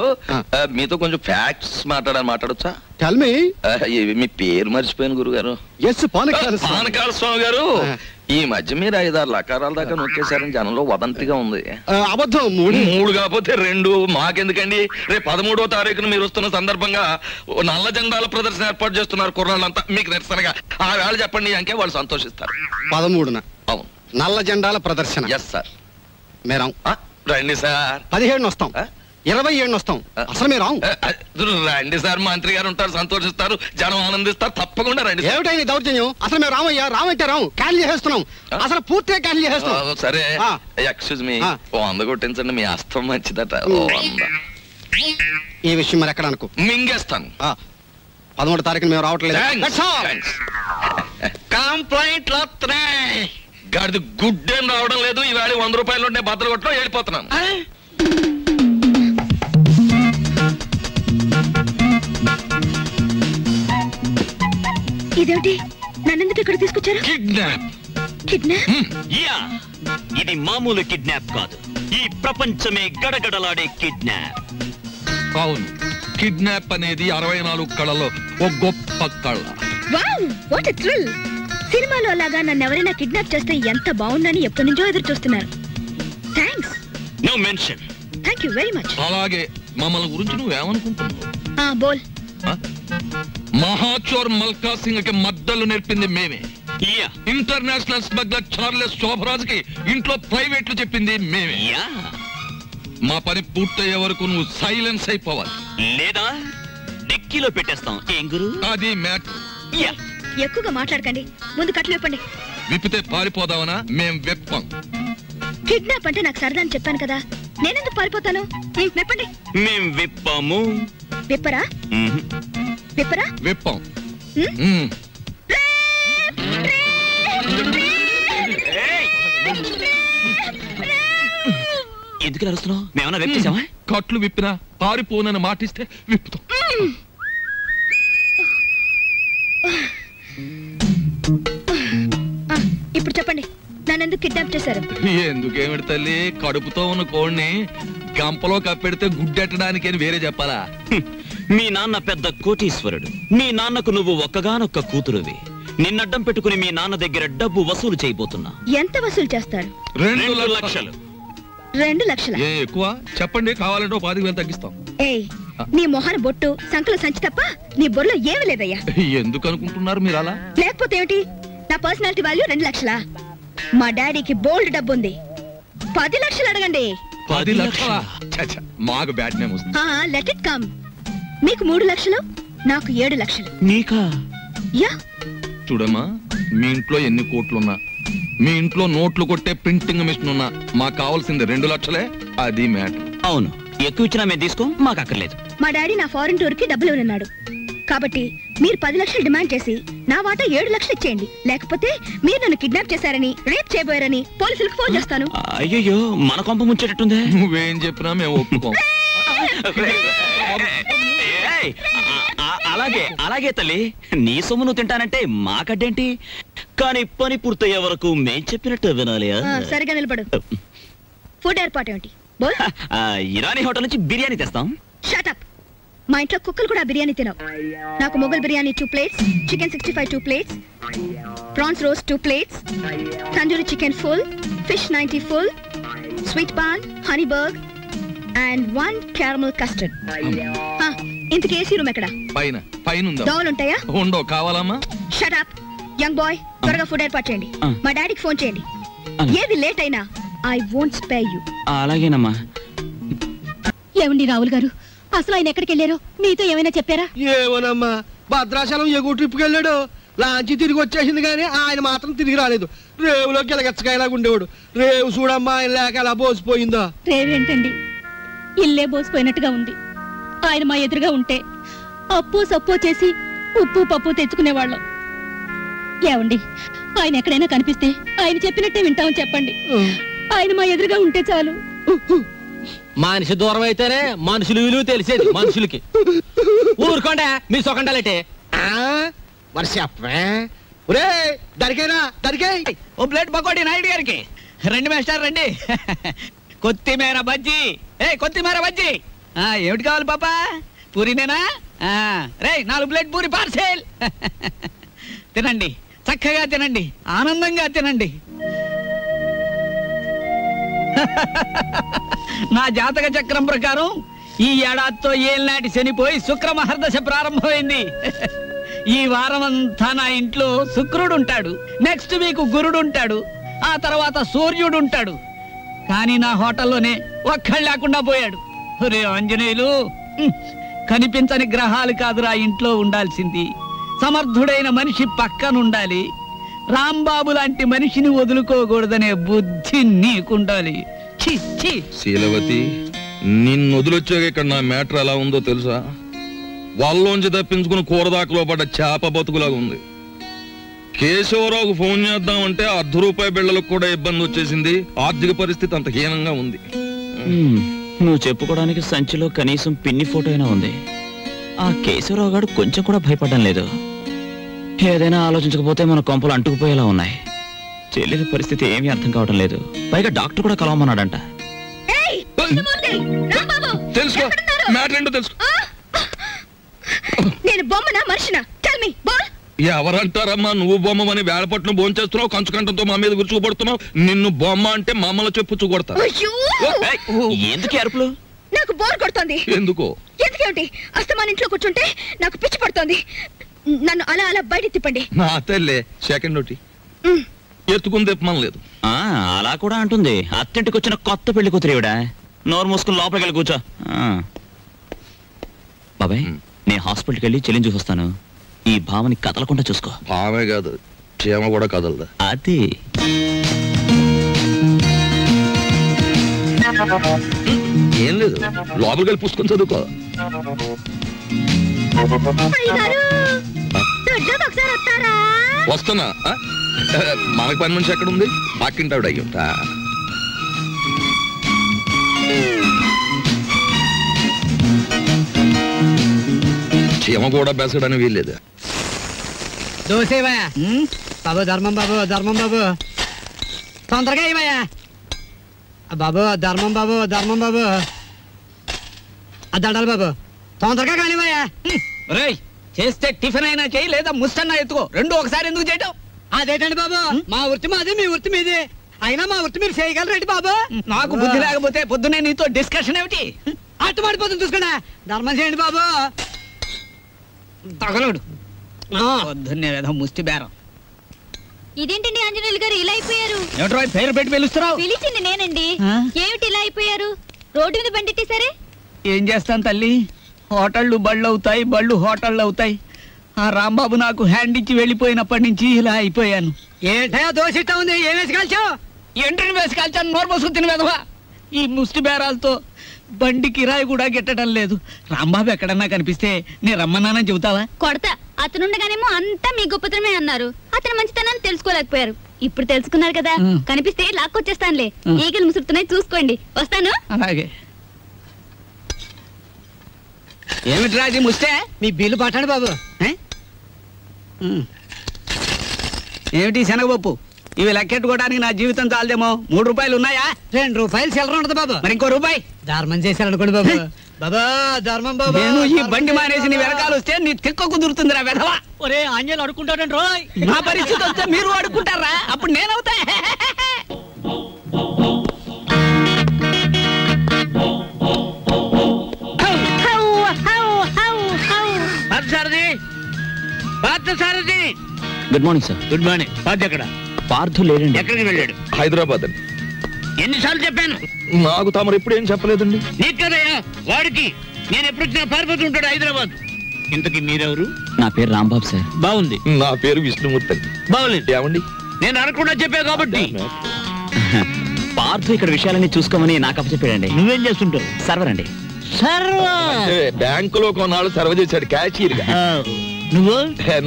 Speaker 5: మీతో కొంచెం ఫ్యాక్ట్స్ మాట్లాడొచ్చా?
Speaker 6: Tell me.
Speaker 5: మీ పేరు మర్చిపోయాను గురుగారు.
Speaker 6: ఎస్, పానకాల
Speaker 5: స్వామి గారు. ఈ మధ్య మీరు 5-6 లకారాల దాకా నొక్కేశారని జనంలో వదంతిగా ఉంది.
Speaker 6: అబద్ధం.
Speaker 5: 3 కాకపోతే 2. మాకెందుకండి? రేపు 13వ తారీఖున మీరు వస్తున్న సందర్భంగా నల్ల జెండాల ప్రదర్శన ఏర్పాటు చేస్తున్నారు కుర్రాళ్ళంతా. మీకు నిరసనగా ఆ వేళ చెప్పండి అంకే వాళ్ళు సంతోషిస్తారు.
Speaker 6: 13న?
Speaker 5: అవును,
Speaker 6: నల్ల జెండాల ప్రదర్శన.
Speaker 5: Yes sir.
Speaker 6: మేరం
Speaker 5: రండి సార్.
Speaker 6: 17 వస్తాం, 27 వస్తాం. అసలు మీరు
Speaker 5: రండి సార్, మంత్రి గారు ఉంటారు, సంతోషిస్తారు, జనం ఆనందిస్తారు. తప్పకుండా రండి.
Speaker 6: ఏమిటైంది దౌర్జన్యం? అసలు మేము రామయ్యా, రామంటే రాము, క్యాన్సిల్ చేసేస్తున్నాం. అసలు పూర్తిగా క్యాన్సిల్ చేసేస్తున్నాం.
Speaker 5: సరే, ఎక్స్క్యూజ్ మీ, 100 కొట్టించండి, మీ అస్తం మంచిదట. 100.
Speaker 6: ఈ విషయం మరి ఎక్కడ అనుకో,
Speaker 5: మింగేస్తాను.
Speaker 6: 13వ తారీఖున మేము రావట్లేదు.
Speaker 5: కంప్లైంట్లు వస్తున్నాయి. గాడిది గుడ్డేం రావడం లేదు. ఈవేళ 100 రూపాయలు ఉంటే బద్దలు కొట్టడం వెళ్ళిపోతున్నాను.
Speaker 2: ఇదేమిటి? నన్నెందుకు ఇక్కడ తీసుకొచ్చారు?
Speaker 5: కిడ్నాప్.
Speaker 4: ఇది మామూలు కిడ్నాప్ కాదు, ఈ ప్రపంచమే గడగడలాడే కిడ్నాప్.
Speaker 5: అవును, కిడ్నాప్ అనేది 64 కళలో ఒక గొప్ప కళ.
Speaker 2: Wow, what a thrill! సినిమాలో లాగా నన్ను ఎవరైనా కిడ్నాప్ చేస్తే ఎంత బాగుందని ఎప్పటి నుంచో ఎదురు చూస్తున్నారు. Thanks.
Speaker 4: No mention.
Speaker 2: Thank you very much.
Speaker 5: అలాగే మమ్మల్ని గురించి నువ్వేమనుకుంటున్నావు?
Speaker 2: బోల్.
Speaker 5: మహాచోర్ మల్కా సింగ్ కి మద్దలు నేర్పింది మేమే. ఇంటర్నేషనల్ స్మగ్లర్ చార్లెస్ శోభరాజ్కి ఇంట్లో ప్రైవేట్లు చెప్పింది మేమే. మా పని పూర్తయ్యే వరకు నువ్వు సైలెన్స్ అయిపోవాలి,
Speaker 4: లేదా డిక్కీలో పెట్టేస్తాం. ఏం గురు?
Speaker 5: అది మ్యాటర్.
Speaker 2: ఎక్కువగా మాట్లాడకండి, ముందు కట్లు విప్పండి.
Speaker 5: విప్పితే పారిపోదావనా? మేం విప్పం.
Speaker 2: కిడ్నాప్ అంటే నాకు సరదా అని చెప్పాను కదా, నేనెందుకు పారిపోతాను? విప్పండి.
Speaker 4: మేం విప్పాము.
Speaker 2: విప్పరా? విప్పరా?
Speaker 5: విప్పం.
Speaker 4: ఎందుకు అరుస్తున్నావు? మేమన్నా విప్పేసామా?
Speaker 5: కట్లు విప్పినా పారిపోనని మాటిస్తే విప్పుతాం.
Speaker 2: ఇప్పుడు చెప్పండి, నన్నెందుకు కిడ్నాప్ చేశారు?
Speaker 5: ఎందుకేమిటి తల్లి, కడుపుతో ఉన్న కోడిని గంపలో కప్పెడితే గుడ్డెట్టడానికి అని వేరే చెప్పాలా?
Speaker 4: మీ నాన్న పెద్ద కోటీశ్వరుడు, మీ నాన్నకు నువ్వు ఒక్కగానొక్క కూతురువి. నిన్నడ్డం పెట్టుకుని మీ నాన్న దగ్గర డబ్బు వసూలు చేయబోతున్నా.
Speaker 2: ఎంత వసూలు చేస్తారు?
Speaker 4: 2 లక్షలు.
Speaker 2: 2 లక్షల?
Speaker 5: ఎక్కువ చెప్పండి, కావాలంటే 10,000 తగ్గిస్తాం.
Speaker 2: ఏయ్, నీ మొహన బొట్టు, సంకల సంచి తప్ప నీ బొర్రలో ఏమీ లేదయ్యా.
Speaker 5: ఎందుకు అనుకుంటున్నారు మీరు అలా?
Speaker 2: లేకపోతే ఏమిటి? నా పర్సనాలిటీ వాల్యూ 2 లక్షలా?
Speaker 9: మా డాడీకి బోల్డ్ డబ్బు ఉంది. 10 లక్షలు అడగండి.
Speaker 5: 10 లక్షలా? మాకు బ్యాట్ నేమ్ వస్తుంది.
Speaker 9: Let it come. మీకు 3 లక్షలు, నాకు 7 లక్షలు.
Speaker 4: నీకా?
Speaker 9: యా.
Speaker 5: చూడమ్మా, మీ ఇంట్లో ఎన్ని కోట్లున్నా, మీ ఇంట్లో నోట్లు కొట్టే ప్రింటింగ్ మిషన్ ఉన్నా, మాకు కావాల్సింది 2 లక్షలే. అది మ్యాటర్.
Speaker 4: అవును, ఎక్కువ ఇచ్చినా మేము తీసుకో, మాకు అక్కర్లేదు.
Speaker 9: మా డాడీ నా ఫారెన్ టూర్ కి డబ్బులు ఉన్నాడు కాబట్టి మీరు 10 లక్షలు డిమాండ్ చేసి నా వాటా 7 లక్షలు ఇచ్చేయండి. లేకపోతే మీరు నన్ను కిడ్నాప్ చేశారని, రేప్ చేయబోయారని పోలీసులకు ఫోన్ చేస్తాను.
Speaker 4: అయ్యో, మన కొంప ముంచేటట్టుందే.
Speaker 5: నువ్వేం చెప్పినా మేము ఒప్పుకోం.
Speaker 4: అలాగే అలాగే తల్లి, నీ సొమ్ము నువ్వు తింటానంటే మాకడ్డేంటి? కానీ పని పూర్తయ్యే వరకు మేం చెప్పినట్టు వినాలి.
Speaker 9: సరిగా నిలబడు. ఫుడ్ ఏర్పాటు ఏంటి?
Speaker 4: ఇరానీ హోటల్ నుంచి బిర్యానీ తెస్తాం.
Speaker 9: Shut up. మా ఇంట్లో కుక్కలు కూడా బిర్యానీ తినవు. నాకు Mughal biryani 2 plates, chicken 65 2 plates, prawns roast 2 plates, tandoori chicken full, fish 90 full, sweet paan, హనీ బర్గ్ అండ్ 1 క్యారమల్ కస్టర్డ్. ఇంతకీ ఏసీ రూమ్ ఎక్కడ?
Speaker 5: పైన. పైన ఉందా?
Speaker 9: దోవలు ఉంటాయా?
Speaker 5: ఉండో. కావాలమ్మా?
Speaker 9: Shut up young boy. త్వరగా ఫుడ్ ఏర్పాటు చేయండి. మా డాడీకి ఫోన్ చేయండి. ఏది లేట్ అయినా ఐ వోంట్ స్పేర్ యు.
Speaker 4: అలాగేనమ్మా.
Speaker 2: ఏమండి రావుల్ గారు, అసలు ఆయన ఎక్కడికి వెళ్ళారో మీతో ఏమైనా చెప్పారా?
Speaker 10: ఏమోనమ్మా, భద్రాచలం ఎగువ ట్రిప్కి వెళ్ళాడు. లాంచి తిరిగి వచ్చేసింది కానీ ఆయన మాత్రం తిరిగి రాలేదు. రేవులో గిలగచ్చకాయలాగా ఉండేవాడు. రేవు చూడమ్మా, ఆయన లేక ఎలా బోసిపోయిందో.
Speaker 2: రేవేంటండి, ఇల్లే బోసిపోయినట్టుగా ఉంది. ఆయన మా ఎదురుగా ఉంటే అప్పు సప్పు చేసి ఉప్పు పప్పు తెచ్చుకునేవాళ్ళం. ఏమండి, ఆయన ఎక్కడైనా కనిపిస్తే ఆయన చెప్పినట్టే వింటామని చెప్పండి. ఆయన మా ఎదురుగా ఉంటే చాలు.
Speaker 1: మనిషి దూరం అయితేనే మనుషులు విలువ తెలిసేది మనుషులకి. ఊరుకోండా మీ సొకండాలంటే.
Speaker 10: మరి చెప్పే. ఒరే దరికేనా, దరికే.
Speaker 3: ఓ ప్లేట్ పకోడీ నాయుడు గారికి. రండి మేస్టర్ రండి. కొత్తిమీర బజ్జీ. కొత్తిమీర బజ్జీ. ఏమిటి కావాలి పాపా? పూరినేనా? రే 4 ప్లేట్ పూరి పార్సెల్. తినండి, చక్కగా తినండి, ఆనందంగా తినండి. నా జాతక చక్రం ప్రకారం ఈ ఏడాదితో ఏళ్ళనాటి శనిపోయి శుక్ర మహర్దశ ప్రారంభమైంది. ఈ వారం అంతా నా ఇంట్లో శుక్రుడు ఉంటాడు, నెక్స్ట్ వీక్ గురుడు ఉంటాడు, ఆ తర్వాత సూర్యుడు ఉంటాడు. కానీ నా హోటల్లోనే ఒక్కళ్ళు లేకుండా పోయాడు. ఒరే ఆంజనేయులు, కనిపించని గ్రహాలు కాదురా ఇంట్లో ఉండాల్సింది. సమర్థుడైన మనిషి పక్కనుండాలి. రాంబాబు లాంటి మనిషిని వదులుకోకూడదనే బుద్ధి నీకుండాలి.
Speaker 5: శీలవతి, నిన్ను వదిలొచ్చాక ఇక్కడ నా మ్యాటర్ ఎలా ఉందో తెలుసా? వాళ్ళలోంచి తప్పించుకుని కూరదాకలో పడ్డ చేప బతుకులాగా ఉంది. కేశవరావుకు ఫోన్ చేద్దామంటే ₹1/2 బిళ్ళలకు కూడా ఇబ్బంది వచ్చేసింది. ఆర్థిక పరిస్థితి అంత హీనంగా ఉంది.
Speaker 4: నువ్వు చెప్పుకోవడానికి సంచిలో కనీసం పిన్ని ఫోటో అయినా ఉంది. ఆ కేశవరావు గారు కొంచెం కూడా భయపడడం లేదు. ఏదైనా ఆలోచించకపోతే మన కొంపలు అంటుకుపోయేలా ఉన్నాయి. చెల్లెలి పరిస్థితి ఏమీ అర్థం కావడం లేదు. పైగా డాక్టర్ కూడా కలవమన్నాడంట.
Speaker 5: తెలుసుకో, మ్యాటర్ ఏంటో తెలుసుకో.
Speaker 9: నేను బొమ్మనా మనిషినా? Tell me ball.
Speaker 5: ఎవరంటారమ్మా నువ్వు బొమ్మని? వేళపట్నం భోంచేస్తున్నావు, కంచుకంటంతో మా మీద విరుచుకుపడుతున్నావు. నిన్ను బొమ్మ అంటే మమ్మల్ని చెప్పు కొడతా.
Speaker 4: ఎందుకు అరుపులు?
Speaker 9: నాకు బోర్ కొడుతోంది.
Speaker 5: ఎందుకో?
Speaker 9: ఎందుకేమిటి? అస్తమాన్ ఇంట్లో కూర్చుంటే నాకు పిచ్చి పడుతోంది. నన్ను అలా అలా బయట తిప్పండి.
Speaker 5: నా తల్లే సెకండ్ ఒకటి ఎత్తుకుని తిప్పమని లేదు.
Speaker 4: అలా కూడా అంటుంది. అత్తింటికి వచ్చిన కొత్త పెళ్లి కూతురేవిడా. నోరు మూసుకుని లోపలికి వెళ్ళి కూర్చో. బాబాయ్, నేను హాస్పిటల్కి వెళ్ళి చెల్లిని చూసొస్తాను. ఈ భావని కదలకుండా చూసుకో.
Speaker 5: భావే కాదు, చీమ కూడా కదలదా.
Speaker 4: అది
Speaker 5: ఏం లేదు, లోపలికి వెళ్ళి పుస్తకం చదువుకో. వస్తున్నా. మనకు పని మనిషి ఎక్కడ ఉంది? పక్కింటావిడ అయ్యుంటా. చీమ కూడా బెసడని వీల్లేదు.
Speaker 1: దోసేవయ్యా బాబు, ధర్మం బాబు, ధర్మం బాబు, తొందరగా ఏమయ్యా బాబు, ధర్మం బాబు, ధర్మం బాబు, దండాలి బాబు, తొందరగా కానివయ్యా.
Speaker 3: రేయ్, చేస్తే టిఫిన్ అయినా చేయి, లేదా ముస్తన్నా ఎత్తుకో. రెండు ఒకసారి ఎందుకు చేయటం?
Speaker 1: అదేటండి బాబు, మా వృత్తి మాది, మీ వృత్తి మీది. అయినా మా వృత్తి మీరు చేయగలరేంటి బాబు?
Speaker 3: నాకు బుద్ధి లేకపోతే పొద్దునే నీతో డిస్కషన్ ఏమిటి?
Speaker 1: అట్టు పడిపోతుంది చూసుకోండి. ధర్మం చేయండి బాబు.
Speaker 3: తగలడు పొద్దున్నే ఏదో ముష్టి బేరం.
Speaker 2: ఇదేంటండి ఆంజనేయులు గారు ఇలా అయిపోయారు?
Speaker 3: ఏమిట్రా పేరు పెట్టి పిలుస్తున్నావు?
Speaker 2: పిలిచింది నేనండి. ఏమిటి ఇలా అయిపోయారు? రోడ్డు మీద బండిట్టేశారే?
Speaker 3: ఏం చేస్తాను తల్లి, హోటళ్ళు బళ్ళు అవుతాయి, బళ్ళు హోటళ్ళు అవుతాయి. ఆ రాంబాబు నాకు హ్యాండ్ ఇచ్చి వెళ్ళిపోయినప్పటి నుంచి ఇలా అయిపోయాను.
Speaker 1: ఏంటయా దోశ ఇట్టా ఉంది? ఏం వేసి కాల్చావు?
Speaker 3: ఎంట్రీని వేసి కాల్చాను, నోరు పోసుకుని తిని వెదవా. ఈ ముష్టి బేరాలతో బండి కిరాయి కూడా గిట్టడం లేదు. రాంబాబు ఎక్కడన్నా కనిపిస్తే నేను రమ్మన్నానని చెబుతావా?
Speaker 2: కొడతా. అతనుండగానేమో అంతా మీ గొప్పతనమే అన్నారు. అతను మంచితనాన్ని తెలుసుకోలేకపోయారు. ఇప్పుడు తెలుసుకున్నారు కదా, కనిపిస్తే లాక్కొచ్చేస్తానులే. ఈగలు ముసురుతున్నాయి, చూసుకోండి. వస్తాను.
Speaker 3: అలాగే. ఏమిటి రాజీ ముస్తే?
Speaker 1: మీ బిల్లు పట్టండి బాబు.
Speaker 3: ఏమిటి శనగపప్పు? ఇవి లెక్కెట్టుకోవడానికి నా జీవితం చాలదేమో. 3 రూపాయలు ఉన్నాయా?
Speaker 1: 2 రూపాయలు చిల్లర ఉండదు బాబు.
Speaker 3: మరి ఇంకో రూపాయి
Speaker 1: ధర్మం చేశారనుకోండి బాబు. బాబా ధర్మం బాబు.
Speaker 3: నేను ఈ బండి మానేసి నీ వెనకాల వస్తే నీ తిక్క కుదురుతుందిరా వెధవా.
Speaker 1: ఒరే ఆంజలు అడుక్కుంటాడండి రోయ్.
Speaker 3: నా పరిస్థితి వస్తే మీరు అడుక్కుంటారా? అప్పుడు నేనవుతా.
Speaker 4: Good morning sir.
Speaker 3: Good morning. Parth ఎక్కడ?
Speaker 4: పార్థు లేడండి.
Speaker 3: ఎక్కడికి వెళ్ళాడు?
Speaker 5: హైదరాబాద్ అండి.
Speaker 3: ఎన్నిసార్లు చెప్పాను?
Speaker 5: నాకు తమరు ఎప్పుడు ఏం చెప్పలేదండి.
Speaker 3: నీకు కదయ్యా వాడికి. నేను ఎప్పుడు వచ్చినా పారిపోతుంటాడు హైదరాబాద్. ఇంతకీ మీరెవరు?
Speaker 4: నా పేరు రాంబాబు సార్.
Speaker 3: బాగుంది.
Speaker 5: నా పేరు విష్ణుమూర్తి అండి.
Speaker 3: బాగులేదు.
Speaker 5: ఏమండి?
Speaker 3: నేను అనకుండా చెప్పా కాబట్టి.
Speaker 4: పార్థు ఇక్కడ విషయాలన్నీ చూసుకోమని నాకు అప్పచెప్పాడండి.
Speaker 3: నువ్వేం చేస్తుంటావు?
Speaker 4: సర్వర్ అండి.
Speaker 5: అంటే బ్యాంకులో కొన్నాళ్ళు సర్వ చేశాడు క్యాషియర్ గా.
Speaker 3: నువ్వు?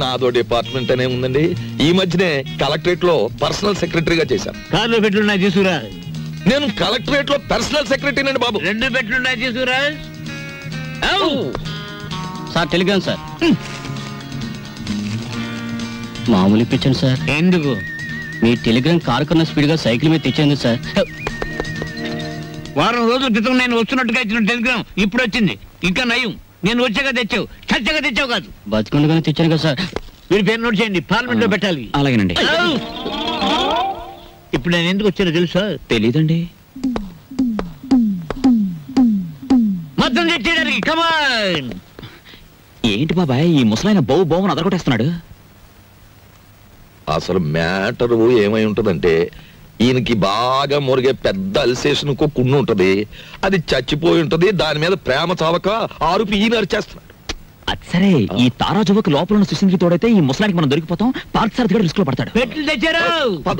Speaker 5: నాదో డిపార్ట్మెంట్ అనే ఉందండి. ఈ మధ్యనే కలెక్టరేట్ లో పర్సనల్ సెక్రటరీగా చేశాను.
Speaker 3: కార్లో పెట్లున్నాయి తీసుకురా.
Speaker 5: నేను కలెక్టరేట్ లో పర్సనల్ సెక్రటరీ అండి బాబు.
Speaker 3: 2 పెట్లున్నాయి తీసుకురా. Sir Telegram sir.
Speaker 1: మామూలు ఇప్పించండి సార్.
Speaker 3: ఎందుకు?
Speaker 1: మీ టెలిగ్రామ్ కారు కన్నా స్పీడ్ గా సైకిల్ మీద తెచ్చేందు సార్.
Speaker 3: వారం రోజుల క్రితం నేను వస్తున్నట్టుగా ఇచ్చిన టెలిగ్రామ్ ఇప్పుడు వచ్చింది. ఇంకా నయం, నేను వచ్చాక తెచ్చావు, చచ్చాక తెచ్చావు కాదు.
Speaker 1: బతికుండగానే తెచ్చాను కదా సార్.
Speaker 3: మీరు పేరు నోట్ చేయండి, పార్లమెంట్ లో పెట్టాలి.
Speaker 4: అలాగేనండి.
Speaker 3: ఇప్పుడు నేను ఎందుకు వచ్చానో తెలుసా?
Speaker 4: తెలీదండి.
Speaker 3: మొత్తం తెచ్చేయడానికి. కమాన్.
Speaker 4: ఏంటి బాబాయ్ ఈ ముసలైన బౌ బౌని అదరగొట్టేస్తున్నాడు?
Speaker 5: అసలు మ్యాటర్ ఏమై ఉంటదంటే, ఈయనకి బాగా మురిగే పెద్ద అల్సేషన్ కున్ను ఉంటది. అది చచ్చిపోయి ఉంటది. దాని మీద ప్రేమ చావక ఆరుపి ఈయన అరిచేస్తున్నాడు.
Speaker 4: అది సరే, ఈ తారాజువకు లోపల ఉన్న సుశీల్కి తోడైతే ఈ ముసలానికి మనం దొరికిపోతాం. పార్క్ సార్ దగ్గర రిస్క్ లో పడతాడు.
Speaker 3: పెట్లు తెచ్చారు.
Speaker 5: పద.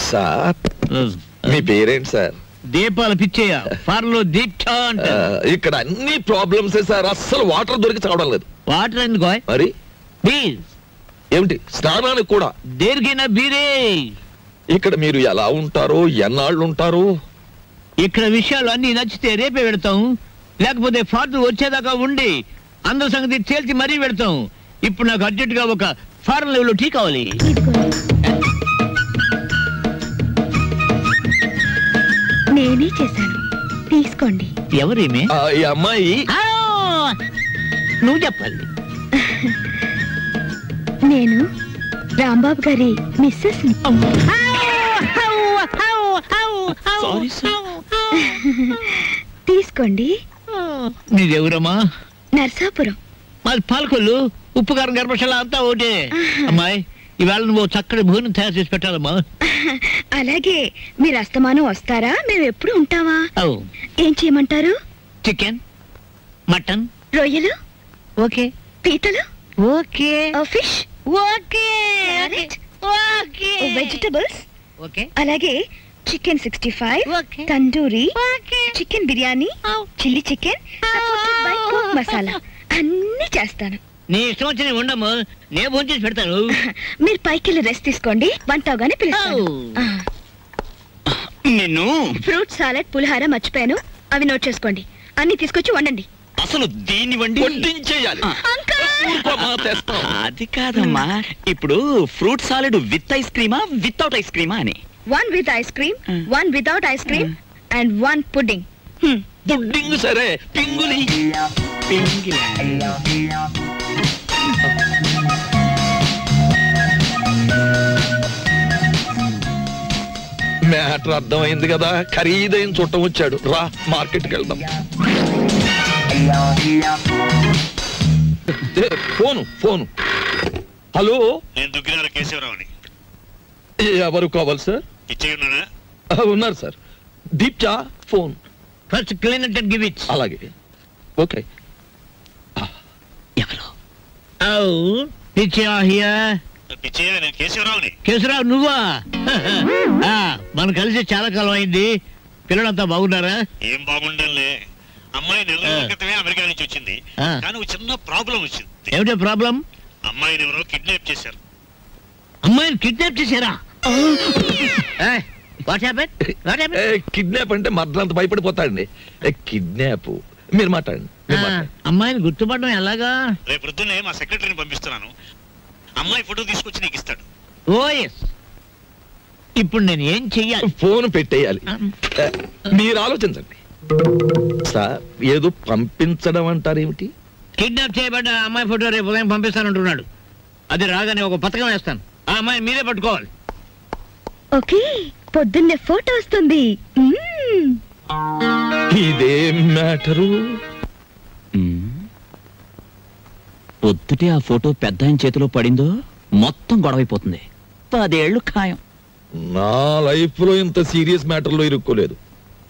Speaker 5: సార్ మీ పేరేంటి సార్?
Speaker 3: దీపాలు పిచ్చేయ. ఫార్లో దీక్ష అంటారు.
Speaker 5: ఇక్కడ అన్ని ప్రాబ్లమ్స్ సార్. అస్సలు వాటర్ దొరికి చావడం లేదు.
Speaker 3: వాటర్ ఎందుకో?
Speaker 5: మరి
Speaker 3: బీర్
Speaker 5: ఏమిటి స్నానానికి కూడా?
Speaker 3: దేనికైనా బీరే.
Speaker 5: ఇక్కడ మీరు ఎలా ఉంటారు, ఎన్నాళ్ళు ఉంటారు?
Speaker 3: ఇక్కడ విషయాలు అన్ని నచ్చితే రేపే పెడతాం, లేకపోతే ఫాదర్ వచ్చేదాకా ఉండి అందరి సంగతి తేల్చి మరీ పెడతాం. ఇప్పుడు నాకు అర్జెంట్ గా ఒక ఫారెన్ లెవెల్ టీ కావాలి.
Speaker 9: నేనే చేశాను, తీసుకోండి.
Speaker 3: ఎవరేమే?
Speaker 5: ఈ అమ్మాయి.
Speaker 3: నువ్వు చెప్పాలి.
Speaker 9: నేను రాంబాబు గారి మిస్సెస్. తీసుకోండి.
Speaker 3: నీదెవరమ్మా?
Speaker 9: నర్సాపురం.
Speaker 3: మాది పాలకొల్లు. ఉప్పు కారం గర్భశాల అంతా ఒకటే. అమ్మాయి ఇవాళ నువ్వు చక్కటి భోజనం తయారు చేసి పెట్టాలమ్మా.
Speaker 9: అలాగే. మీరు అస్తమానం వస్తారా? మేము ఎప్పుడు ఉంటావా? ఏం చేయమంటారు?
Speaker 3: చికెన్, మటన్,
Speaker 9: రొయ్యలు,
Speaker 3: ఓకే.
Speaker 9: పీతలు,
Speaker 3: okay.
Speaker 9: Fish,
Speaker 3: okay.
Speaker 9: Okay. Vegetables,
Speaker 3: okay.
Speaker 9: అలాగే chicken 65, tandoori, chicken biryani, chilli chicken, కోక్ మసాలా అన్ని చేస్తాను.
Speaker 3: నీ ఇష్టం వచ్చి ఉండము, నేను భోజనం చేసి పెడతాను.
Speaker 9: మీరు పైకి వెళ్ళి రెస్ట్ తీసుకోండి, వంట అవగానే పిలుస్తాను.
Speaker 4: నిన్ను
Speaker 9: ఫ్రూట్ సాలెడ్, పులిహార మర్చిపోయాను, అవి నోట్ చేసుకోండి. అన్ని తీసుకొచ్చి వండండి.
Speaker 4: అసలు దీన్ని వండి
Speaker 5: వడ్డించేయాలి.
Speaker 4: అది కాదమ్మా, ఇప్పుడు ఫ్రూట్ సాలెడ్ విత్ ఐస్ క్రీమా వితౌట్ ఐస్ క్రీమా అని?
Speaker 9: 1 with ice cream, 1 without ice cream, and 1 pudding.
Speaker 5: Pudding సరే, పింగులి. మ్యాటర్ అర్థమైంది కదా. ఖరీదైన చుట్టం వచ్చాడు. రా మార్కెట్కి వెళ్దాం. ఫోను. హలో,
Speaker 11: నేను దుగ్గినార కేశవరావుని.
Speaker 5: ఎవరు కావాలి సార్?
Speaker 11: ఇచ్చేయున్నాడా?
Speaker 5: ఉన్నారు సార్. దీప్చా phone.
Speaker 3: First clean it and give it.
Speaker 5: అలాగే. ఓకే.
Speaker 4: ఎవరు?
Speaker 3: పిచ్చయ్య హియర్.
Speaker 11: పిచ్చయ్య, నేను కేశవరావుని.
Speaker 3: కేశవరావు నువ్వా? మనం కలిసి చాలా కాలం అయింది. పిల్లలంతా బాగున్నారా?
Speaker 11: ఏం బాగుండాలే. అమ్మాయి నెల రోజుల క్రితమే అమెరికా నుంచి వచ్చింది. కానీ ఒక చిన్న ప్రాబ్లం వచ్చింది.
Speaker 3: ఏమిటో ప్రాబ్లం?
Speaker 11: అమ్మాయిని ఎవరో కిడ్నాప్ చేశారు.
Speaker 3: అమ్మాయిని కిడ్నాప్ చేశారా? What happen? What happen?
Speaker 5: Kidnap అంటే మర్దలంత భయపడిపోతాడండి. కిడ్నాప్ మీరు మాట్లాడండి.
Speaker 3: అమ్మాయిని గుర్తుపడడం ఎలాగా?
Speaker 11: రేపు పొద్దున్నే మా సెక్రటరీని పంపిస్తున్నాను. అమ్మాయి ఫోటో తీసుకొచ్చి నీకు ఇస్తాడు.
Speaker 3: ఓ ఎస్. ఇప్పుడు నేను ఏం చెయ్యాలి?
Speaker 5: ఫోన్ పెట్టేయాలి. మీరు ఆలోచించండి సార్. ఏదో పంపించడం అంటారేమిటి?
Speaker 3: కిడ్నాప్ చేయబడ్డ అమ్మాయి ఫోటో రేపు ఉదయం పంపిస్తానంటున్నాడు. అది రాగానే ఒక పథకం వేస్తాను. ఆ అమ్మాయి మీరే పట్టుకోవాలి.
Speaker 9: ఓకే, పొద్దున్నే ఫోటో వస్తుంది.
Speaker 5: ఇదేం మ్యాటరు?
Speaker 4: పొద్దుటే ఆ ఫోటో పెద్ద ఆయన చేతిలో పడిందో మొత్తం గొడవైపోతుంది. 10 ఏళ్ళు ఖాయం.
Speaker 5: నా లైఫ్ లో ఇంత సీరియస్ మ్యాటర్ లో ఇరుక్కోలేదు.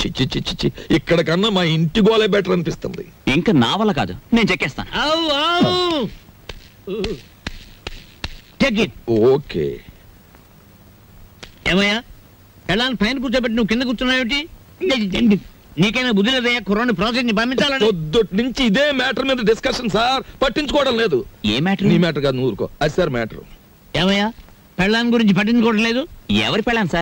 Speaker 5: చిచ్చి చిచ్చి చి ఇక్కడ కన్నా మా ఇంటి గోలే బెటర్ అనిపిస్తుంది.
Speaker 4: ఇంకా నా వల్ల కాదు, నేను చెక్కేస్తాను.
Speaker 5: ఓకే.
Speaker 3: ఏమయ్యా, ఎలా పైన కూర్చోబెట్టి నువ్వు కింద కూర్చున్నావేంటి? నీకైనా బుద్ధి లేదయ్యా? కుర్రాన్ని ప్రాసెస్ ని పంపించాలని.
Speaker 5: పొద్దుటి నుంచి ఇదే మ్యాటర్ మీద డిస్కషన్ సార్. పట్టించుకోవడం లేదు.
Speaker 4: ఏ మ్యాటర్?
Speaker 5: నీ మ్యాటర్ కాదు, నువ్వురుకో. అది సార్ మ్యాటర్.
Speaker 3: ఏమయ్యా, పెళ్ళాం గురించి పట్టించుకోవడం లేదు?
Speaker 4: ఎవరి పెళ్ళాం సార్?